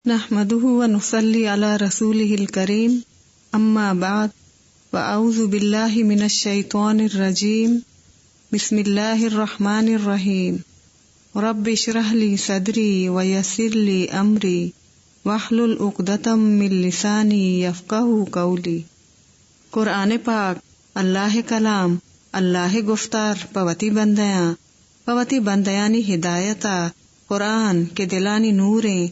نحمده ونصلي على رسوله الكريم اما بعد واعوذ بالله من الشيطان الرجيم بسم الله الرحمن الرحيم رب اشرح لي صدري ويسر لي امري واحلل عقدة من لساني يفقهوا قولي۔ قرآن پاک اللہ کلام، اللہ گفتار پوتی بندیانی ہدایتا قرآن کے دلانی نوریں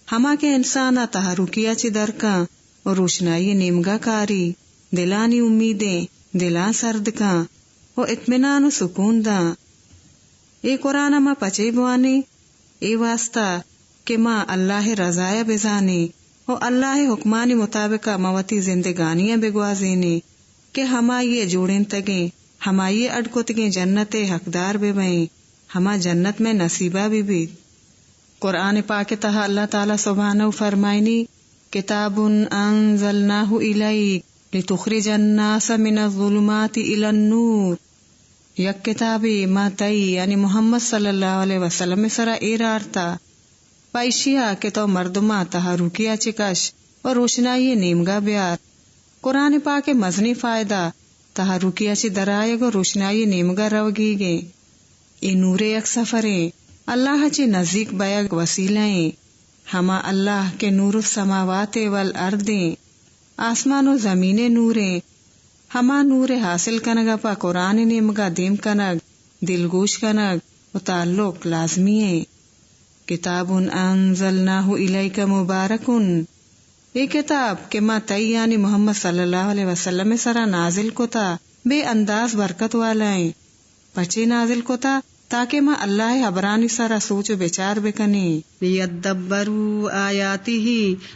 ہما کے انسانا تحرکیا چی درکاں اور روشنائی نیمگا کاری دلانی امیدیں دلان سردکاں و اطمینان و سکون داں۔ اے قرآن ما پچے بوانی اے واسطہ کہ ماں اللہ رضایا بزانی و اللہ حکمانی مطابقہ موتی زندگانیاں بگوازینے کہ ہما یہ جوڑیں تگیں ہما یہ اڈکو تگیں جنت حقدار بے بئیں ہما جنت میں نصیبہ بھی۔ قرآن پاک تہا اللہ تعالی سبحانہ فرمائنی کتاب انزلناہ الیک لتخرج الناس من الظلمات الی النور، یک کتابی ما تئی یعنی محمد صلی اللہ علیہ وسلم سرا ایرارتا پائشیا کہ تو مردما تہا روکیا چکش اور روشنائی نیمگا بیار۔ قرآن پاک مزنی فائدہ تہا روکیا چی درائے گو روشنائی نیمگا روگی گے۔ اے نور یک سفریں اللہ چی نزدیک بیگ وسیلیں ہما اللہ کے نور السماوات والارضیں آسمان و زمین نوریں ہما نور حاصل کنگا پا قرآن نیمگا دیم کنگ دلگوش کنگ و تعلق لازمی ہے۔ کتاب انزلناہ الیک مبارکن، یہ کتاب کہ ما تئی یعنی محمد صلی اللہ علیہ وسلم سرا نازل کو تا بے انداز برکت والائیں پچے نازل کو تا تاکہ ما اللہ حبرانی سارا سوچ و بچار بکنی لیدبروا آیاتہ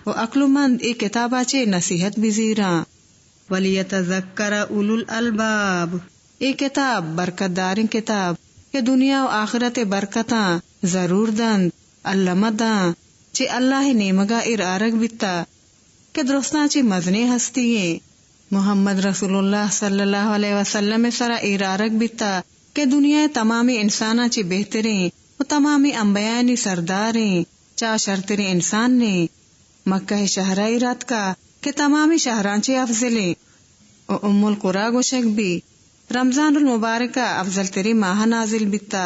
و عقل مند ای کتابہ چے نصیحت بزیراں ولیتذکر اولو الالباب، ای کتاب برکت داریں کتاب کہ دنیا و آخرت برکتاں ضرور دند علمہ داں چے اللہ نیمگا ارارگ بیتا کہ درستاں چے مزنے ہستیے محمد رسول اللہ صلی اللہ علیہ وسلم سرا ارارگ بیتا کہ دنیا تمامی انسانا چی بہترین و تمامی انبیاء سرداریں چا شرطرین انسان نے مکہ شہرائی رات کا کہ تمامی شہران چی افضلیں و ام القرآ گوشک بھی رمضان المبارکہ افضل تری ماہ نازل بیتا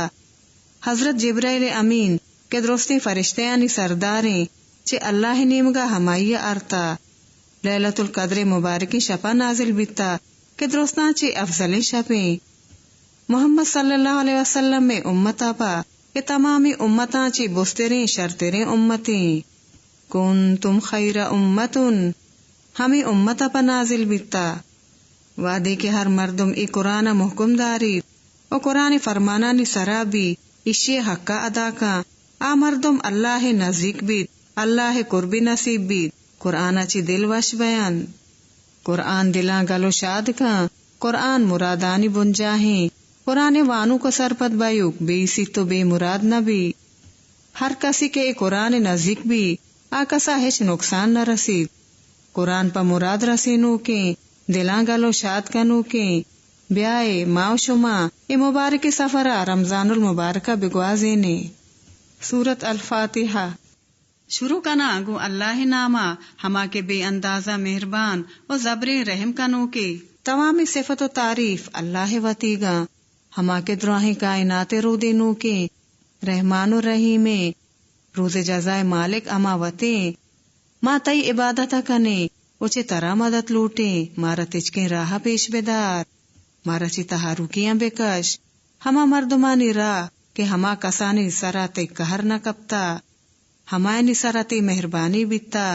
حضرت جبرائیل امین کہ درستی فرشتیانی سرداریں چی اللہ نیمگا ہمائی آرتا لیلۃ القدر مبارکی شپا نازل بیتا کہ درستان چی افضل شپیں محمد صلی اللہ علیہ وسلم میں امتا پا کہ تمامی امتاں چی بستریں شرطریں امتیں کنتم خیر امتن ہمیں امتا پا نازل بیتا وعدے کے ہر مردم ای قرآن محکم داری و قرآن فرمانانی سرابی اشی حقا ادا کا آ مردم اللہ نزدیک بیت اللہ قربی نصیب بیت قرآن چی دل وش بیان قرآن دلاں گلو شاد کا قرآن مرادانی بنجاہیں قرآن وانو کو سرپت بایوک بیسی تو بے مراد نہ بھی ہر کسی کے قرآن نزدیک بھی آکسا ہچ نقصان نہ رسید قرآن پا مراد رسینو کے دلاں گلو شاد کنو کے بیائے ماو شما یہ مبارک سفرہ رمضان المبارکہ بگوازینے۔ سورت الفاتحہ شروع کنا گو اللہ نامہ ہما کے بے اندازہ مہربان و زبر رحم کنو کے تمامی صفت و تعریف اللہ وطیگا ہما کے دراہیں کائنات رو دینو کے رحمان و رحیم روز جزائے مالک اما وطیں ما تئی عبادت کنے اچھے ترا مدد لوٹے مارا تجکیں راہ پیش بیدار مارا چی تہاروکیاں بکش ہما مردمانی راہ کہ ہما کسانی سراتے قہر نہ کپتا ہمائنی سراتے مہربانی بیتا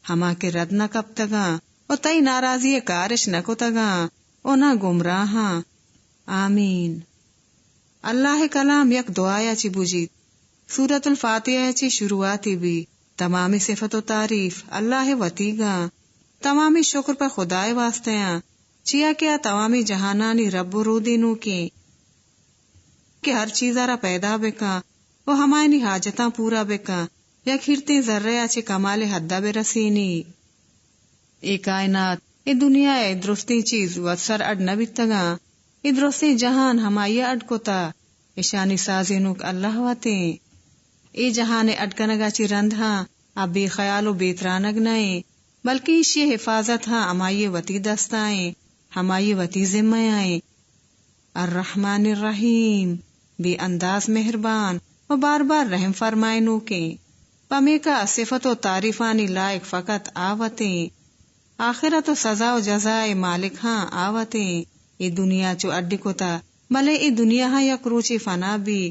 ہما کے رد نہ کپتگاں او تئی ناراضی کارش نہ کتگاں او نہ گمراہاں آمین۔ اللہ کلام یک دعایا چی بوجید سورت الفاتحہ چی شروعاتی بھی تمامی صفت و تعریف اللہ وطیگا تمامی شکر پر خدای واسطیاں چیا کیا تمامی جہانانی رب رو دینو کی کہ ہر چیزارا پیدا بکا وہ ہمائنی حاجتاں پورا بکا یا کھرتے ذریا چی کمال حدہ برسینی اے کائنات اے دنیا اے درستی چیز وصر اڈ نبیتگا اے درستی جہان ہمائی اڈ کتا اشانی سازینوک اللہ واتیں اے جہان اڈ کنگا چی رندھاں اب بے خیال و بیترانگ نئے بلکہ اسی حفاظت ہاں ہمائی وتی دستائیں ہمائی وتی ذمہ آئیں. الرحمن الرحیم بے انداز مہربان و بار بار رحم فرمائے نو کے پمے کا صفت و تعریفانی لائق فقط آوتیں. آخرت و سزا و جزائے مالک ہاں آوتیں. ای دنیا چو اڈی کتا بلے ای دنیا ہاں یک روچی فنا بھی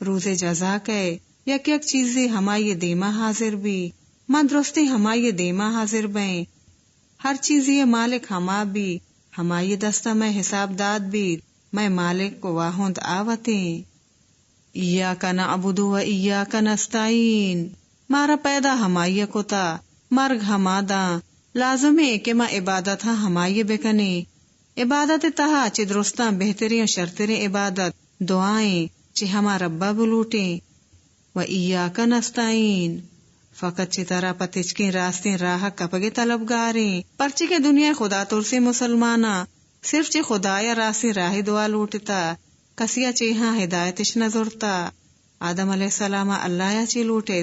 روز جزا کے یک یک چیزی ہمائی دیما حاضر بھی من درستی ہمائی دیما حاضر بیں. ہر چیزی مالک ہما بھی ہمائی دستہ میں حساب داد بھی میں مالک کو واہند آوتیں. ایاک نعبد و ایاک نستعین مارا پیدا ہمائی کتا مرگ ہما دا لازم ہے کہ ما عبادت ہاں ہمائی بکنے. عبادت تہا چی درستاں بہترین شرطرین عبادت دعائیں چی ہما ربا بلوٹیں. و ایاک نستعین فقط چی طرح پتچکیں راستیں راہ کپگے طلبگاریں پرچی کے دنیا خدا ترسی مسلمانا صرف چی خدایا راستیں راہ دعا لوٹتا کسیا چی ہاں ہدایتش نظرتا. آدم علیہ السلام اللہ چی لوٹے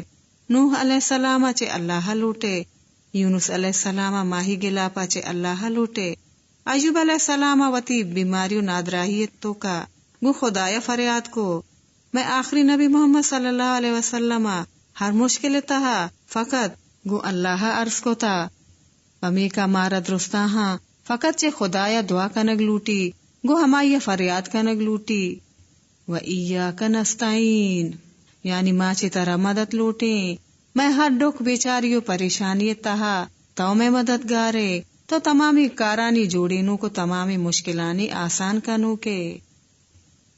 نوح علیہ السلام چی اللہ لوٹے یونس علیہ السلام ماہی گلاپا چی اللہ لوٹے ایوب علیہ السلام وتی بیماری و نادراہیت تو کا گو خدایا فریاد کو. میں آخری نبی محمد صلی اللہ علیہ وسلم ہر مشکل تہا فقط گو اللہ عرض کو تا پمی کا مارا درستا ہاں فقط چے خدایا دعا کنگ لوٹی گو ہمائی فریاد کنگ لوٹی. و ایاک نستعین یعنی ماں چی طرح مدد لوٹیں. میں ہر دکھ بیچاریوں پریشانی تہا تو میں مددگارے تو تمامی کارانی جوڑینوں کو تمامی مشکلانی آسان کنو کے.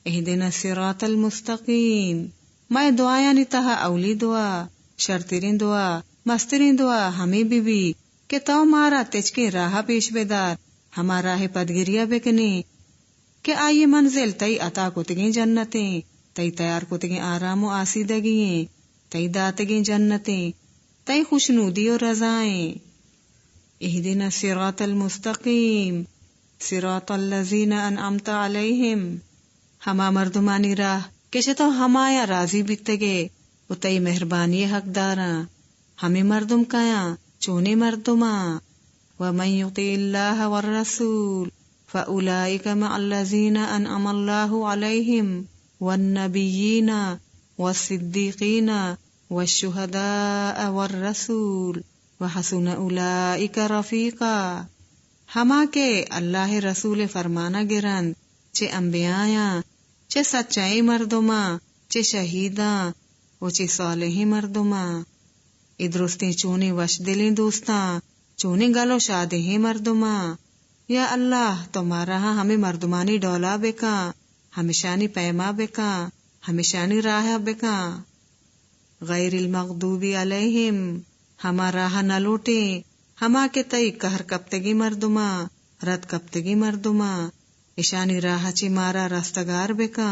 اہدنا الصراط المستقیم میں دعایانی تہا اولی دعا شرطرین دعا مسترین دعا ہمیں بھی کہ تو مارا تجکے راہ پیش بیدار ہما راہ پدگریہ بکنے کہ آئی منزل تئی عطا کتگیں جنتیں تئی تیار کتگیں آرام و آسیدگیں تئی داتگیں جنتیں تئی خوشنودی و رضائیں. اہدنا الصراط المستقیم صراط الذین انعمت علیہم ہما مردمانی راہ کہ تو ہمایا راضی بیتگے و تئی مہربانی حقداراں ہمیں مردم کایا چونے مردماں. ومن یطع اللہ والرسول فاولئک مع الذین انعم اللہ علیہم والنبیین والصدیقین والشہداء والرسول وحسن اولئک رفیقا. ہما کے اللہ رسول فرمانا گرند چے انبیاء چے سچائی مردما چے شہیداں و چے صالحی مردما. ادرستے چونے وش دلیں دوستاں چونے گلو شادہیں مردما. یا اللہ تمہارا ہمیں مردمانی ڈولا بکا ہمیشانی پیما بکا ہمیشانی راہ بکا. غیر المغضوب علیہم ہما راہ نہ لوٹے ہما کے تئی قہر کپتگی مردما رد کپتگی مردما اشانی راہ چی مارا رستگار بکا.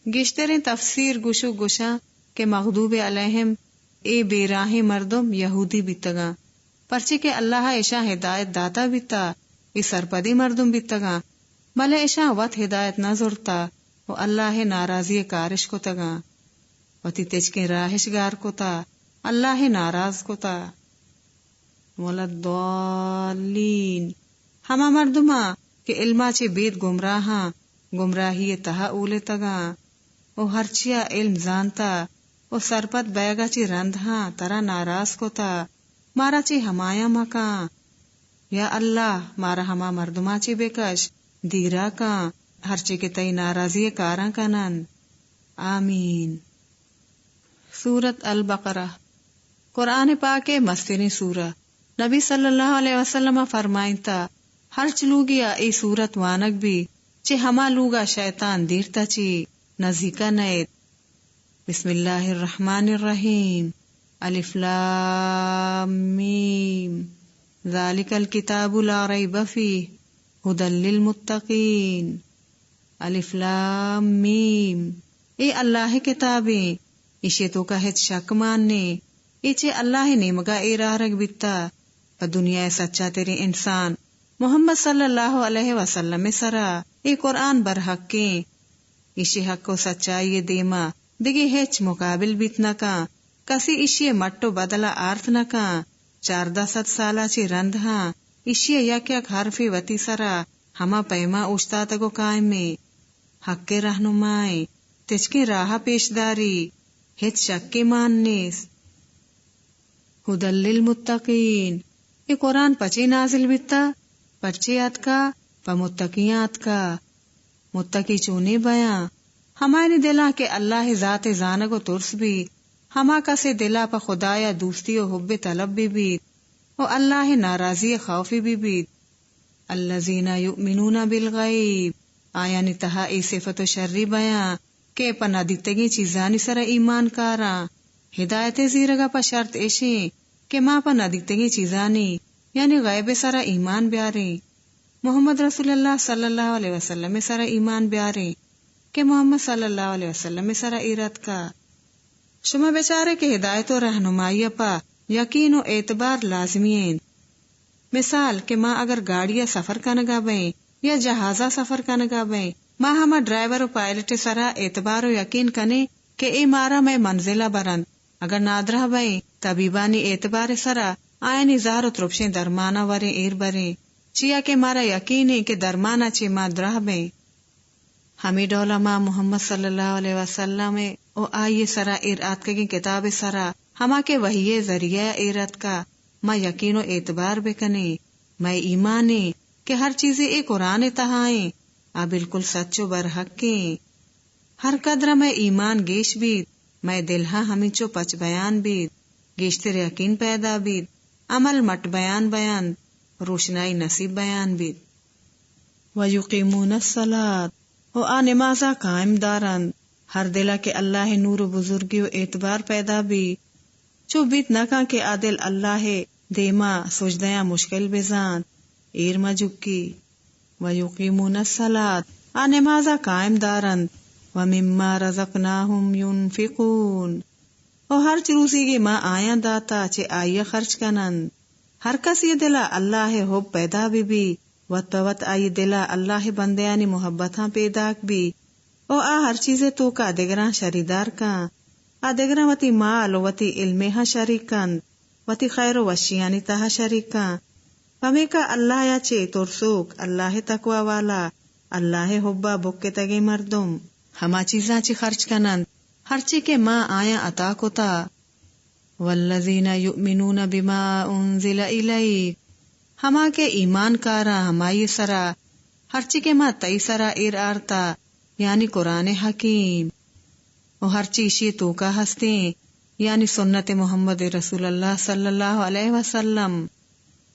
گشترین تفسیر گشو گشا کہ مغضوب علیہم اے بے راہ مردم یہودی بیتگا پرچے کہ اللہ ایشا ہدایت داتا بیتا ای سرپدی مردم بیتگا بلے ایشا وط ہدایت نہ زورتا و اللہ ناراضی کارش کو تگا وتی تیج کے راہش گار کو تا اللہ ناراض کو تا. وللضالین ہما مردما کہ علما چے بید گمراہاں گمراہی تہا اولے تگا او ہرچیا علم زانتا او سرپت بیگا چی رندہاں ترا ناراض کو تا مارا چی ہمایا مکاں. یا اللہ مارا ہما مردما چی بکش دیرا کاں ہرچے کے تئی ناراضی کاراں کنن. آمین. سورت البقرہ قرآن پاک مستنی سورہ. نبی صلی اللہ علیہ وسلم فرمائن تا ہر چلوگیا ای سورت وانک بھی چے ہما لوگا شیطان دیرتا چی نزیکا نیت. بسم اللہ الرحمن الرحیم الف لام میم ذالک الکتاب لا ریب فیہ ھدی للمتقین. الف لام میم اے اللہ کتابیں ایشے تو کا ہت شک ماننے ایچے اللہ نے مگا اے راہ رگ بیتا پا دنیا سچا تیرے انسان محمد صلی اللہ علیہ وسلم سرا اے قرآن برحق کے ایشے حق کو سچائی دیما دگی ہچ مقابل بیتنا کا کسی اشیے مٹو بدلا آرت نکا 1400 سالا چی رندھا اشیے یک یک حرفی وتی سرا ہما پیما اوشتاتگو قائم میں حق کے رہنمائیں تچکی راہ پیشداری ہچ شک کے ماننیس ہدی للمتقین. یہ قرآن پچی نازل بیتا پچیات کا پا متقیات کا. متقی چونے بیاں ہماری دلا کے اللہ ذات زانگو ترس بھی ہما کا سے دلا پا خدایا دوستی و حب طلب بھی بیت و اللہ ناراضی خوفی بھی بیت. الذین یؤمنون بالغیب آیا نتہا ای صفت و شری بیاں کہ پا ندیتگی چیزانی سر ایمان کارا ہدایت زیرگا پا شرط ایشیں کہ ما پا ندیتگی چیزانی یعنی غیب سر ایمان بیاریں. محمد رسول اللہ صلی اللہ علیہ وسلم سر ایمان بیاریں کہ محمد صلی اللہ علیہ وسلم سر ایرت کا. شما بیچارے کے ہدایت و رہنمائی پا یقین و اعتبار لازمی ہیں. مثال کہ ماں اگر گاڑیاں سفر کنگا بیں یا جہازہ سفر کنگا بیں ماں ہما ڈرائیور و پائلٹ سرا اعتبار و یقین کنے کہ اے مارا میں منزلہ برند. اگر نادرہ بیں طبیبانی اعتبار سرا آئینی زار و ترپشیں درمانا وریں ایر بریں چیا کہ مارا یقین ہے کہ درمانا چی ماں درہ بیں. ہمیں ڈولا ماں محمد صلی اللہ علیہ وسلم او آئیے سرا ایرات کی کتاب سرا ہما کے وحی ذریعہ ایرت کا ماں یقین و اعتبار بکنے. میں ایمانے کہ ہر چیزیں ایک قرآن تہائیں آ بالکل سچو برحق کے. ہر قدر میں ایمان گیش بیت میں دلہا ہمیں پچ بیان بیت گیشتر یقین پیدا بیت عمل مٹ بیان روشنائی نصیب بیان بیت. وَيُقِيمُونَ الصَّلَاةَ و نمازہ قائم دارند ہر دلہ کے اللہ نور و بزرگی و اعتبار پیدا بھی چو بیت نکا کے عادل اللہ دیما سجدیاں مشکل بزان ایر مجکی. وَيُقِيمُونَ الصَّلَاةَ نمازہ قائم دارند وَمِمَّا رَزَقْنَاهُمْ يُنْفِقُونَ اور ہر چروسی کی ماں آیاں داتا چے آئیے خرچ کنند. ہر کس یہ دلا اللہ حب پیدا بھی وط پوت آئی دلا اللہ بندیانی محبتاں پیداک بھی او ہر چیزیں تو کا دگراں شریدار کان دگراں وتی مال وتی علمہاں شریک کن وتی خیر و وشیانی تہا شریک کان. پمی کا اللہ یا چے ترسوک اللہ تقوی والا اللہ حبا بکے تگے مردم ہما چیزاں چی خرچ کنند ہر چی کے ماں آیا عطا کتا. والذین یؤمنون بما انزل الیک ہما کے ایمان کارا ہمائی سرا ہر چی کے ماں تئی سرا ایر آرتا یعنی قرآن حکیم اور ہر چیشی تو کا ہستیں یعنی سنت محمد رسول اللہ صلی اللہ علیہ وسلم.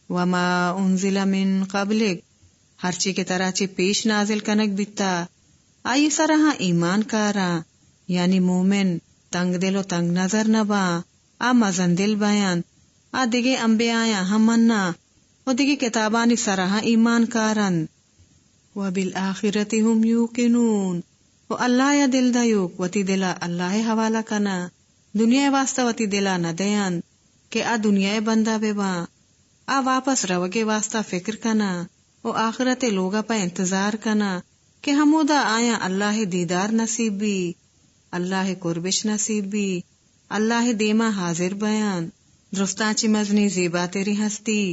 وما انزل من قبلک ہر چی کے طرح چی پیش نازل کنک بیتا آئی سرا ایمان کارا یعنی مومن تنگ دل و تنگ نظر نبا مزن دل بیان دیگے انبیاء ہم منا و دیگے کتابانی سرہا ایمان کارن. وبالآخرت ہم یوقنون و اللہ یا دل دیوک وتی دلا اللہ حوالہ کنا دنیا واسطہ وتی دلا نہ دیان کہ دنیا بندہ بے با واپس روگے واسطہ فکر کنا و آخرت لوگا پا انتظار کنا کہ ہمودا آیا اللہ دیدار نصیب بھی اللہ قربش نصیب بھی اللہ دیما حاضر بیان درستان چی مزنی زیبا تیری ہستی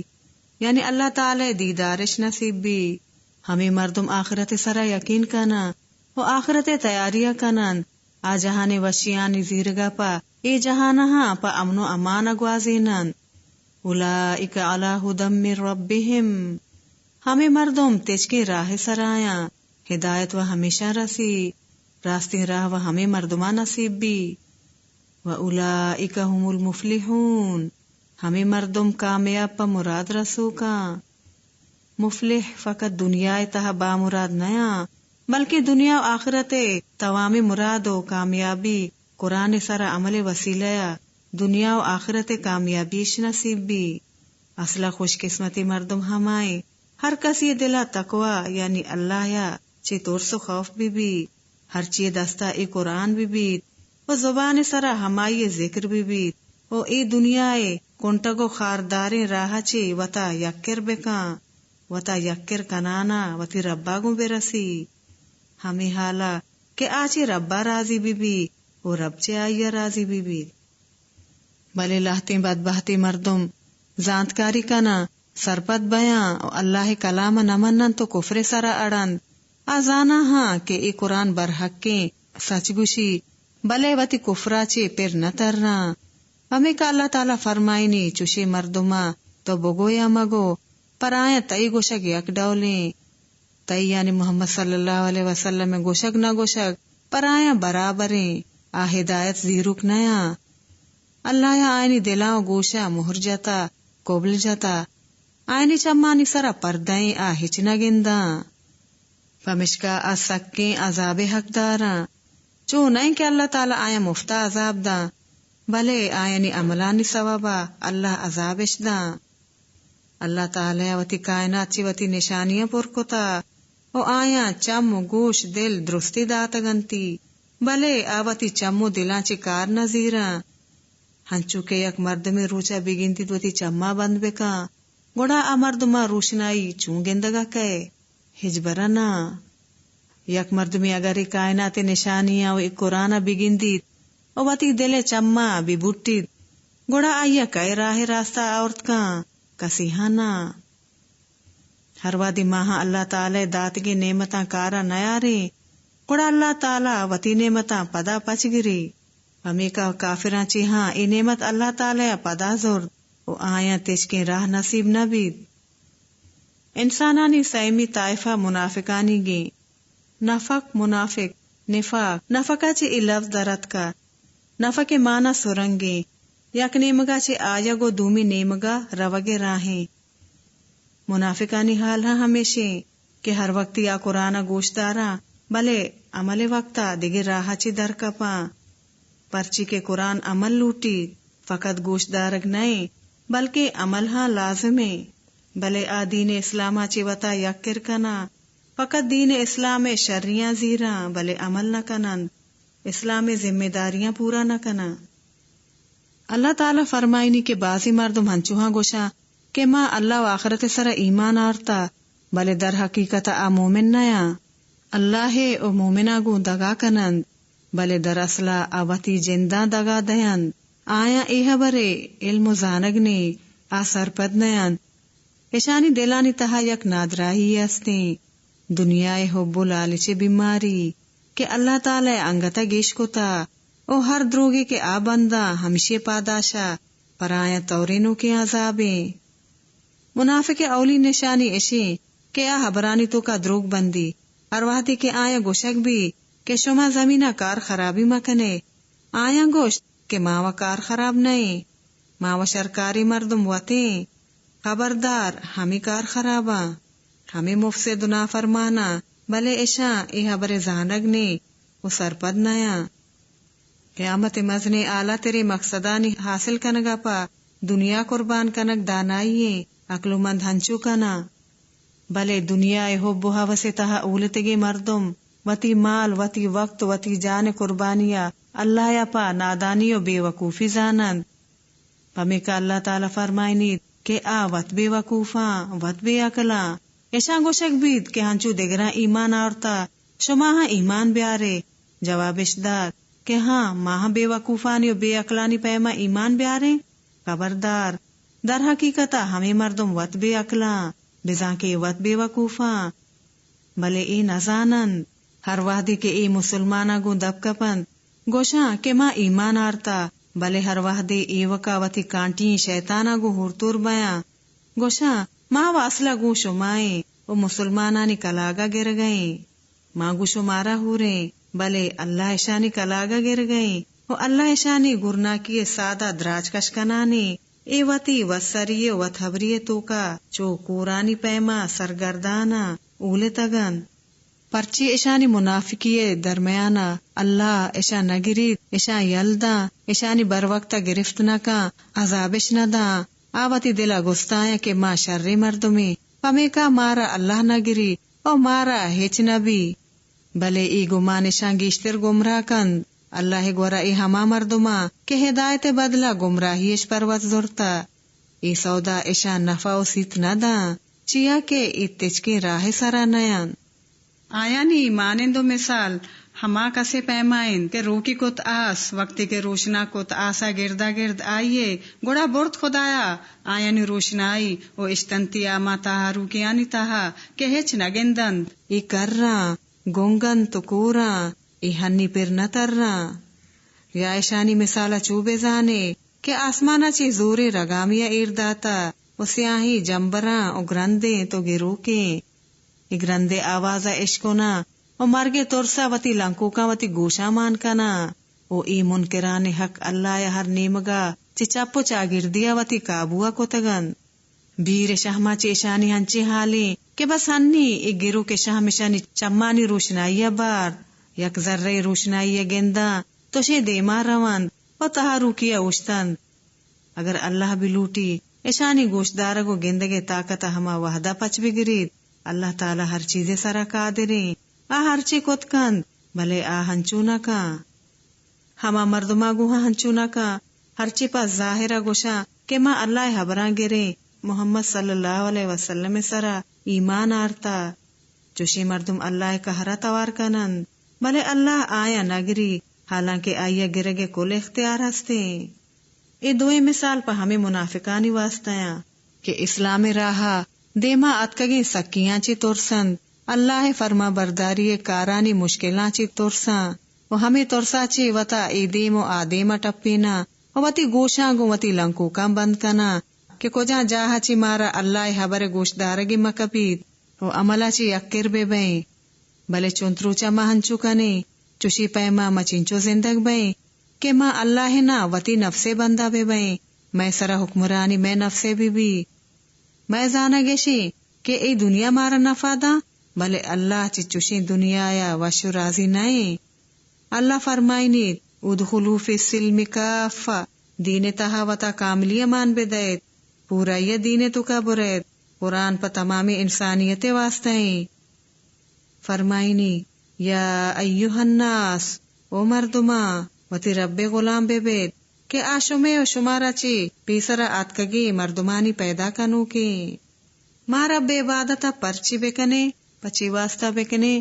یعنی اللہ تعالی دیدارش نصیب بھی. ہمیں مردم آخرت سرا یقین کنا و آخرت تیاریاں کنن جہان وشیانی زیرگا پا اے جہانہاں پا امن و امان گوازینن. اولئک علی ھدی من ربہم ہمیں مردم تجھ راہ سرایاں ہدایت و ہمیشہ رسی راستی راہ و ہمیں مردمہ نصیب بھی. وَأُولَئِكَ هُمُ الْمُفْلِحُونَ ہمیں مردم کامیاب پا مراد رسو کا. مفلح فقط دنیا تہا با مراد نیا بلکہ دنیا و آخرت تمام مراد و کامیابی قرآن سر عمل وسیلہ دنیا و آخرت کامیابیش نصیب بھی. اصلا خوش قسمتی مردم ہمائیں ہر کسی دلا تقوی یعنی اللہ یا چی ترس و خوف بھی ہر چی دستا ای قرآن بھی و زبان سرا ہمائی ذکر بھی و ای دنیا کنٹگو خارداریں راہ چی وطا یکر بکاں وطا یکر کنانا وطی رباگوں برسی. ہمیں حالا کہ آچی ربا راضی بھی و رب چی آئی راضی بھی. بلے لہتے بدبہتی مردم زانتکاری کنا سرپت بیاں او اللہ کلام نمنن تو کفر سرا اڑند آزانا ہاں کہ ای قرآن برحق کے سچ گوشی بلے وتی کفرا چے پھر نہ ترنا ہمیں کا اللہ تعالی فرمائنی چوشے مردما تو بگویا مگو پر آیا تئی گوشک یک ڈولیں تئی یعنی محمد صلی اللہ علیہ وسلم میں گوشک نہ گوشک پر آیا برابریں آ ہدایت زیروک نیا اللہ یا آئینی دلاؤ گوشا مہر جاتا کوبل جاتا آئینی چمانی سرا پردائیں آ ہچنا گنداں فمشکا آ سکیں عذاب حق داراں چون نہیں کہ اللہ تعالی آیا مفتا عذاب دا بلے آئینی عملانی ثوابا اللہ عذابش دا اللہ تعالی وتی کائنات چی وتی نشانیاں پرکتا او آیا چم و گوش دل درستی داتا گنتی بلے آوتی چم و دلاں چی کار نظیراں ہنچو کہ یک مرد میں روچا بگنتی دوتی چما بند بکا گوڑا آ مرد ما روشنائی چون گندگا کئے ہجبرنا یک مرد میں اگر ای کائنات نشانیاں و ای قرآن بگندید او وتی دل چما بھی بوٹید گوڑا آیا کئے راہ راستہ عورت کا کسی ہانا ہر وادی ماہا اللہ تعالی دات کی نعمتاں کارا نیارے گوڑا اللہ تعالی وتی نعمتاں پدا پچ گری ہمیں کا کافراں چی ہاں ای نعمت اللہ تعالی پدا زورد او آیا تیج کے راہ نصیب نہ بید انسانانی سیمی طائفہ منافقانی گی نفق منافق نفاق نفقہ چی ای لفظ درد کا نفق مانا سرنگی یک نیمگا چی آیا گو دومی نیمگا روگے راہیں منافقانی حال ہاں ہمیشہ کہ ہر وقت یا قرآن گوش دارا بلے عمل وقتا دیگر راہ چی در کپا پرچی کے قرآن عمل لوٹی فقط گوش دارگ نہیں بلکہ عمل ہاں لازمے بلے آ دین اسلام چی وطا یک کرکنا فقط دین اسلام شرعیاں زیراں بلے عمل نہ کنند اسلام ذمہ داریاں پورا نہ کنا اللہ تعالی فرمائنی کہ بعضی مردم ہنچوہاں گوشا کہ ماں اللہ و آخرت سر ایمان آرتا بلے در حقیقت آ مومن نیا اللہ او مومنہ گو دگا کنند بلے در اصلا آوتی جندہ دگا دیند آیا ایہ برے علم و زانگنی آ سرپد نیند اشانی دلانی تہا یک نادراہی استیں دنیائے حب و لالچ بیماری کہ اللہ تعالی انگتا گیش کو تا او ہر دروگے کے آ بندہ ہمشی پاداشا پر آیا تورینوں کے عذابیں منافق اولی نشانی اشی کہ آ حبرانی تو کا دروگ بندی ارواحتی کے آیا گوشک بھی کہ شما زمینہ کار خرابی مکنے آیا گوشت کہ ماوا کار خراب نہیں ماوا شرکاری مردم وطیں خبردار ہمیں کار خرابا ہمیں مفسد نا فرمانا بلے اشا ای حبر زانگ نے وہ سرپد نیا قیامت مزنے آلہ تیرے مقصدانی حاصل کنگا پا دنیا قربان کنگ دانائیے عقل مند ہنچو کنا بلے دنیا حب و ہوس تہا اولتگے مردم وتی مال وتی وقت وتی جان قربانیا اللہ یا پا نادانی و بے وقوفی زانند ہمیں کا اللہ تعالی فرمائنی کہ آ وط بے وقوفاں وط بے عقلاں ایشاں گوشک بید کہ ہنچو دگراں ایمان آورتا شما ہاں ایمان بیارے جوابش داد کہ ہاں ماہ بے وقوفانی و بے عقلانی پیما ایمان بیارے خبردار در حقیقتا ہمیں مردم وط بے عقلاں بزاں کے وط بے وقوفاں بلے ای نزانند ہر وحدی کے ای مسلمانہ گو دب کپند گوشاں کہ ماں ایمان آرتا بلے ہر وحدی ای وکاوتی کانٹی شیطانہ گو ہورتور بیاں گوشاں ماں واصلہ گو شمائیں وہ مسلمانانی کلاگا گر گئیں ماں گو شمارا ہوریں بلے اللہ اشانی کلاگا گر گئیں وہ اللہ اشانی گرنا کیے سادہ دراج کشکنانی اے وتی وسریے وتھبریے تو کا چو کورانی پیما سرگردانا اولے تگن پرچی اشانی منافقیے درمیانا اللہ اشا نگرید اشا یلدا اشانی بر وقتا گرفت نکا عذابش ندا آوتی دلا گستایا کہ ما شر مردمی پمی کا مارا اللہ نگری او مارا ہیچ نبی بلے ای گمانشان گیشتر گمراہ کند اللہ گورا ای ہما مردما کہ ہدایت بدلا گمراہیش پروت زورتا ای سودا اشان نفع و سیت ندا چیا کہ ای تچکی راہ سرا نیان آیانی ایمانندو مثال ہما کسے پیمائن کہ روکی کت آس وقتی کے روشنا کت آسا گردا گرد آئیے گوڑا برت خدایا آیانی روشنائی او اشتنتی آما تاہا روکیانی تاہا کہ ہچ نگندند ای کررا گونگن تو کورا ای ہنی پر نہ تررا. یا ایشانی مثالا چوبے زانے کہ آسمانا چی زورے رگامیا ایرداتا و سیاہی جمبراں او گرندیں تو گروکیں ای گرندے آوازا عشقنا او مرگے ترسا وتی لنکوکا وتی گوشا مان کنا او ای منکران حق اللہ یا ہر نیمگا چی چپو چاگردیا وتی کابوا کو تگن. بیر شہما چیشانی ہنچی حالیں کہ بس ہنی ای گرو کے شہمشانی چمانی روشنائی بار یک ذرے روشنائی گندا تو شے دیما روند و تہا روکیا اوشتند. اگر اللہ بھی لوٹی ایشانی گوشدارا کو گندگے طاقت ہما وحدہ پچ بھی گرید. اللہ تعالی ہر چیزے سرا قادریں آ ہر چی کت کند بھلے آ ہنچونا کا ہما مردما گوہا ہنچونا کا ہر چی پا ظاہرہ گوشا کہ ما اللہ حبران گرے محمد صلی اللہ علیہ وسلم سرا ایمان آرتا چوشی مردم اللہ کہرا توار کنند بھلے اللہ آیا نگری حالانکہ آیا گرگے کل اختیار ہستے. اے دوئے مثال پا ہمیں منافقانی واسطیاں کہ اسلام راہا دیما اتکگیں سکیاں چی ترسند اللہ فرما برداری کارانی مشکلاں چی ترساں و ہمیں ترسا چی وطا ای دیم و آدیما ٹپینا و وطی گوشاں گو وطی لنکوکاں بند کنا کہ کجا جاہا چی مارا اللہ حبر گوشدارگی مکپید و عملہ چی یکر بے بیں بلے چونتروچا ما ہنچو کنے چوشی پیما ما چنچو زندگ بیں کہ ما اللہ نا وطی نفسے بندہ بے بیں میں سرا حکمرانی میں نفسے بھی میں زانا گیشی کہ ای دنیا مارا نفع دا بلے اللہ چی چوشی دنیا یا وشو راضی نائیں. اللہ فرمائنی ادخلو فی السلم کافہ دین تہا وطا کاملی مان بدایت پورا یہ دین تو کا برید قرآن پا تمامی انسانیت واسطیں. فرمائنی یا ایوہ الناس او مردما وتی رب غلام بے بید کہ آشمے و شمارا چی پیسرا آتکگی مردمانی پیدا کنو کی مارا بے عبادتا پرچی بکنے پچی واسطہ بکنے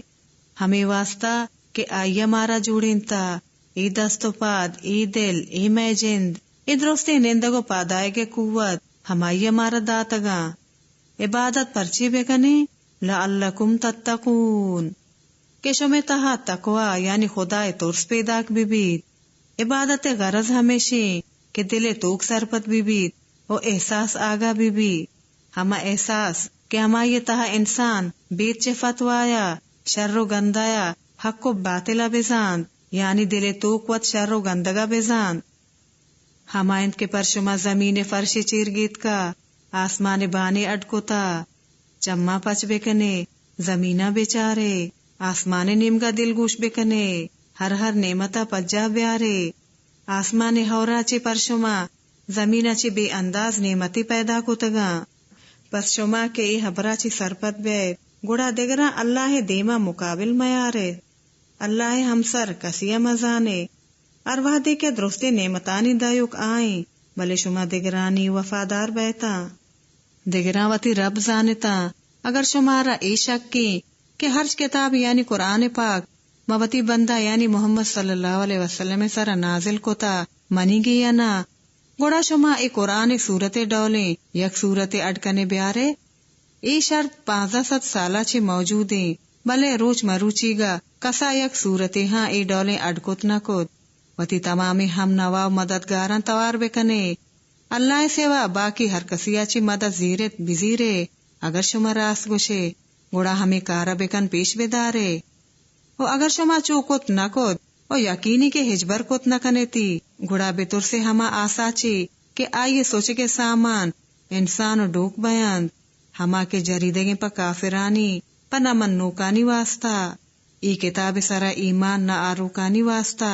ہمیں واسطہ کہ آئیا مارا جوڑین تا ای دست و پاد ای دل ای میں جند ای درستی نندگو پادائے کے قوت ہمائی مارا داتگا عبادت پرچی بکنے لعلکم تتقون کہ شمی تہا تقوی یعنی خدای ترس پیداک بید. عبادت غرض ہمیشہ کہ دل توک سرپت بید او احساس آگا بید ہما احساس کہ ہما یہ تہا انسان بیت چے فتوایا شر و گندایا حق و باطلہ بزاند یعنی دل توک وط شر و گندگا بزاند. ہما انت کے پر شما زمین فرش چیرگیت کا آسمان بانے اڈکو تا چما پچ بکنے زمینہ بیچارے آسمان نیمگا دل گوش بکنے ہر نعمتا پجا بیارے آسمان ہورا چی پر شما زمینہ چی بے انداز نعمتی پیدا کو تگا پس شما کے ای حبرا چی سرپت بیت گوڑا دگرا اللہ دیما مقابل میارے اللہ ہمسر کسیا مزانے ارواح دے کے درستے نعمتانی دایوک آئیں بلے شما دگرانی وفادار بیتا دگراوتی رب زانتا. اگر شمارا ای شک کی کہ ہر کتاب یعنی قرآن پاک موتی بندہ یعنی محمد صلی اللہ علیہ وسلم سر نازل کو تا منی گی یا نا گوڑا شما ای قرآن صورت ڈولیں یک صورت اڈکنے بیارے ای شرط 500 سالہ چھ موجودیں بلے روچ مروچی گا کسا یک صورت ہاں ای ڈولیں اڈکت نہ کت وتی تمامی ہم نوا مددگاران توار بکنے اللہ سوا باقی ہر کسیا چی مدد زیرت بزیرے. اگر شما راست گوشے گوڑا ہمیں کارا بکن پیش بدارے او اگر شما چوکت نہ کت او یقینی کے ہجبر کت نہ کنے گوڑا بطور سے ہما آسا چی کہ آئیے سوچے کے سامان انسان ڈوک بیان ہما کے جریدگیں پا کافرانی پا نہ منوکانی واسطہ ای کتاب سرا ایمان نہ آروکانی واسطہ.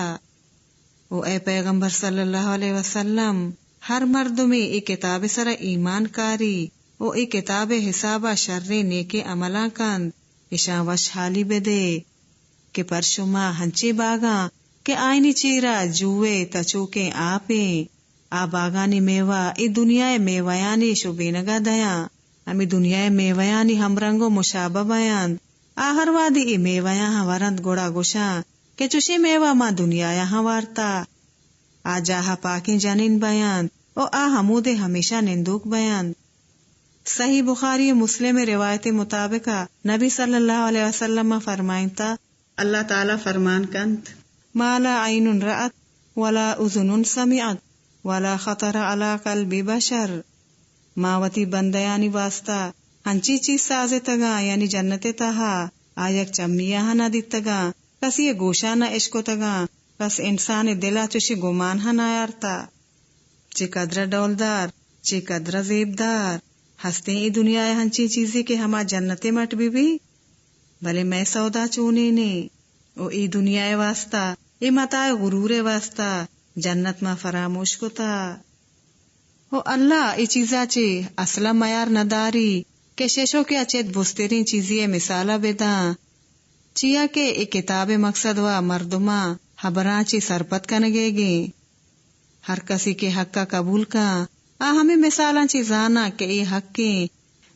او اے پیغمبر صلی اللہ علیہ وسلم ہر مردمی ای کتاب سرا ایمان کاری او ای کتاب حسابہ شر نیک عملاں کند اشاں وش حالی بدے کہ پر شما ہنچے باغاں کہ آئینی چیرا جوئے تچوکیں آپیں آ باغانی میوہ ای دنیا میویانی شبینگا دیاں امی دنیا میویانی ہم رنگو مشابہ بیان آہر وادی ای میویاں ورند گوڑا گوشاں کہ چوشی میوہ ما دنیا یہاں وارتا آجاہا پاکیں جنین بیان او آ حمود ہمیشہ نندوک بیان. صحیح بخاری مسلم روایت مطابق نبی صلی اللہ علیہ وسلم فرمائیں تا اللہ تعالی فرمان کنت ما لا عین رأت ولا اذن سمعت ولا خطر علی قلب بشر. ماوتی بندیانی واسطہ ہنچی چیز سازے تگا یعنی جنت تہا آیک چمیہ نہ دیتگا کسی گوشہ نہ عشق تگا کس انسان دلا چوشی گمان نہ یارتا. چی قدر ڈولدار چی قدر زیبدار ہستے ای دنیا ہنچی چیزیں کہ ہما جنت مٹ بھی بلے میں سودا چونے نے او ای دنیا واسطہ ای متاع غرور واسطہ جنت ما فراموش کتا. او اللہ ای چیزا چے اصلا معیار نداری کہ شیشو کے اچھت بسترین چیزیں مثالہ بیدا چیا کہ ای کتاب مقصد و مردما حبران چی سرپت کنگے گے ہر کسی کے حق کا قبول کا آ ہمیں مثالاں چی زانا کہ ای حق کے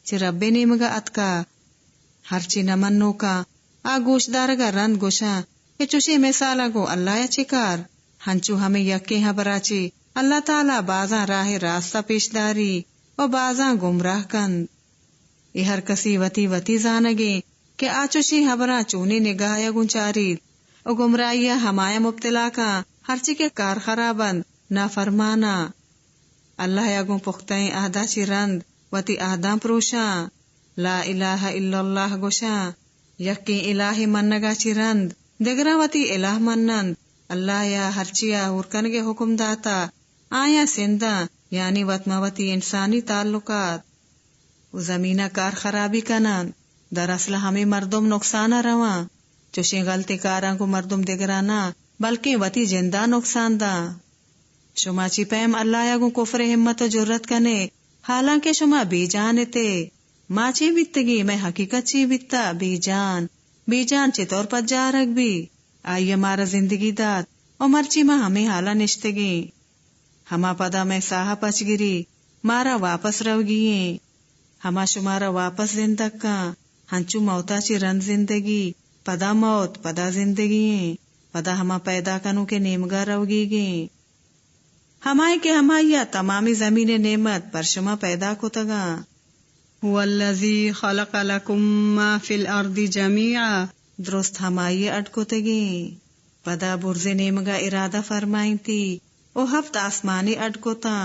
چی رب نیمگا اتکا ہر چی نمنو کا آ گوشدارگا رند گوشا کہ چوشی مثالا گو اللہ یا چکار ہنچو ہمیں یقین حبرا چی اللہ تعالی بازاں راہ راستہ پیشداری و بازاں گمراہ کند. ای ہر کسی وتی زانگے کہ آ چوشی حبرا چونی نگاہ یا گنچارید او گمراہی ہمایا مبتلا کا ہر چی کے کار خرابند نا فرمانا اللہ یاگوں پختائیں آہدا چی رند وتی آہداں پروشا لا الہ الا اللہ گوشا یقین الہ منگا چی رند دگرا وتی الہ منند اللہ یا ہر چیا ورکنگے حکم داتا آیا سندہ یعنی وتی انسانی تعلقات و زمینہ کار خرابی کنند دراصل ہمیں مردم نقصانہ رواں چوشیں غلطی کاراں کو مردم دگرانا بلکہ وتی جندہ نقصان دا. شما چی پیم اللہ یاگو کفر ہمت و جرت کنے حالانکہ شما بی جانتے ماں چی بیتگی میں حقیقت چی بیتا بی جان چی طور پر جا رکھ بھی آئیے مارا زندگی داد اور مرچی ماں ہمیں حالا نشتگی ہما پدا میں ساہا پچ گری مارا واپس رو گیے ہما شمارا واپس زندگ کا ہنچو موتا چی رند زندگی پدا موت پدا زندگی پدا ہما پیدا کنو کے نیمگا رو گی ہمائے کے ہمایا تمامی زمین نعمت پر شما پیدا کو تگا. هو الذی خلق لکم ما فی الارض جمیعا درست ہمائی اڈ کو تگی پدا برز نیمگا ارادہ فرمائیں تھی او ہفت آسمانی اڈ کو تا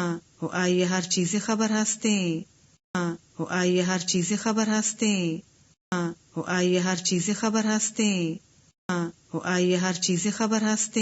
ہو آئیے ہر چیز خبر ہستے ہو آئیے ہر چیز خبر ہستے ہو آئیے ہر چیز خبر ہستے ہو آئیے ہر چیز خبر ہستے